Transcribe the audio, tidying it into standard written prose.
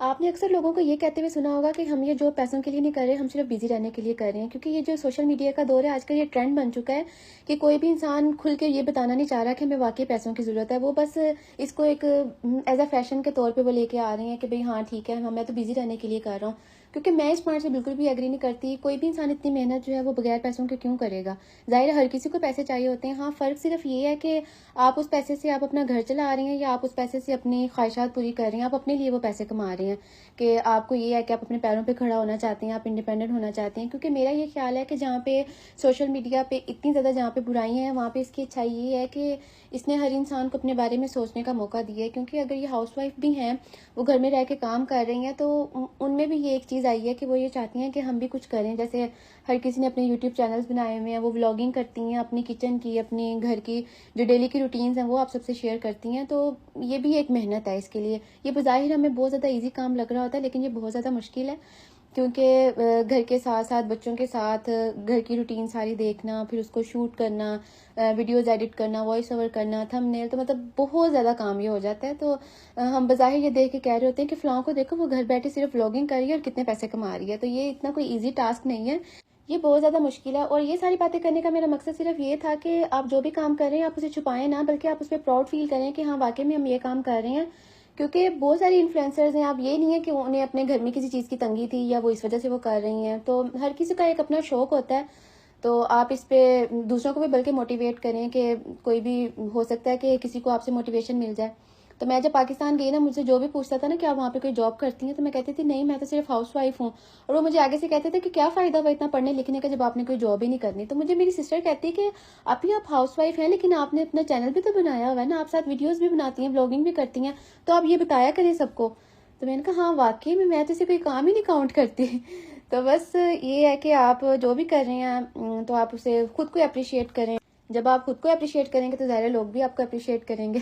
आपने अक्सर लोगों को ये कहते हुए सुना होगा कि हम ये जॉब पैसों के लिए नहीं कर रहे, हम सिर्फ बिजी रहने के लिए कर रहे हैं। क्योंकि ये जो सोशल मीडिया का दौर है आजकल, ये ट्रेंड बन चुका है कि कोई भी इंसान खुल के ये बताना नहीं चाह रहा कि हमें वाकई पैसों की ज़रूरत है। वो बस इसको एक एज अ फैशन के तौर पे वो लेके आ रहे हैं कि भाई हाँ ठीक है, मैं तो बिजी रहने के लिए कर रहा हूँ। क्योंकि मैं इस पॉइंट से बिल्कुल भी एग्री नहीं करती। कोई भी इंसान इतनी मेहनत जो है वो बगैर पैसों के क्यों करेगा। जाहिर है हर किसी को पैसे चाहिए होते हैं। हाँ, फ़र्क सिर्फ ये है कि आप उस पैसे से आप अपना घर चला रही हैं या आप उस पैसे से अपनी ख्वाहिशात पूरी कर रही हैं, आप अपने लिए वो पैसे कमा रही हैं। कि आपको ये है कि आप अपने पैरों पे खड़ा होना चाहते हैं, आप इंडिपेंडेंट होना चाहते हैं। क्योंकि मेरा ये ख्याल है कि जहाँ पे सोशल मीडिया पे इतनी ज़्यादा जहाँ पे बुराइयाँ हैं, वहाँ पे इसकी अच्छाई ये है कि इसने हर इंसान को अपने बारे में सोचने का मौका दिया है। क्योंकि अगर ये हाउसवाइफ भी हैं, वो घर में रह के काम कर रही हैं, तो उनमें भी ये एक चीज़ आई है कि वो ये चाहती हैं कि हम भी कुछ करें। जैसे हर किसी ने अपने यूट्यूब चैनल्स बनाए हुए हैं, वो व्लॉगिंग करती हैं अपनी किचन की, अपने घर की जो डेली की रूटीन्स हैं वो आप सबसे शेयर करती हैं। तो ये भी एक मेहनत है इसके लिए। ये बज़ाहिर हमें बहुत ज़्यादा ईजी काम लग रहा होता है, लेकिन ये बहुत ज़्यादा मुश्किल है। क्योंकि घर के साथ साथ बच्चों के साथ घर की रूटीन सारी देखना, फिर उसको शूट करना, वीडियोस एडिट करना, वॉइस ओवर करना, थंबनेल, तो मतलब बहुत ज़्यादा काम ये हो जाता है। तो हम बज़ाहिर ये देख के कह रहे होते हैं कि फ़लाँ को देखो, वो घर बैठे सिर्फ व्लॉगिंग कर रही है और कितने पैसे कमा रही है। तो ये इतना कोई ईजी टास्क नहीं है, ये बहुत ज़्यादा मुश्किल है। और ये सारी बातें करने का मेरा मकसद सिर्फ ये था कि आप जो भी काम कर रहे हैं आप उसे छुपाएं ना, बल्कि आप उस पर प्राउड फील करें कि हाँ वाकई में हम ये काम कर रहे हैं। क्योंकि बहुत सारी इन्फ्लुएंसर्स हैं, आप ये नहीं है कि उन्हें अपने घर में किसी चीज़ की तंगी थी या वो इस वजह से वो कर रही हैं। तो हर किसी का एक अपना शौक होता है। तो आप इस पे दूसरों को भी बल्कि मोटिवेट करें कि कोई भी हो सकता है कि किसी को आपसे मोटिवेशन मिल जाए। तो मैं जब पाकिस्तान गई ना, मुझसे जो भी पूछता था ना कि आप वहाँ पे कोई जॉब करती हैं, तो मैं कहती थी नहीं, मैं तो सिर्फ हाउस वाइफ हूँ। और वो मुझे आगे से कहते थे कि क्या फ़ायदा हुआ इतना पढ़ने लिखने का जब आपने कोई जॉब ही नहीं करनी। तो मुझे मेरी सिस्टर कहती है कि अभी आप हाउस वाइफ हैं, लेकिन आपने अपना चैनल भी तो बनाया हुआ है ना, आप साथ वीडियोज़ भी बनाती हैं, ब्लॉगिंग भी करती हैं, तो आप ये बताया करें सबको। तो मैंने कहा हाँ वाकई में मैं तो इसे कोई काम ही नहीं काउंट करती। तो बस ये है कि आप जो भी कर रहे हैं तो आप उसे खुद को अप्रिशिएट करें। जब आप खुद को अप्रिशिएट करेंगे तो ज़ाहिर है लोग भी आपको अप्रिशिएट करेंगे।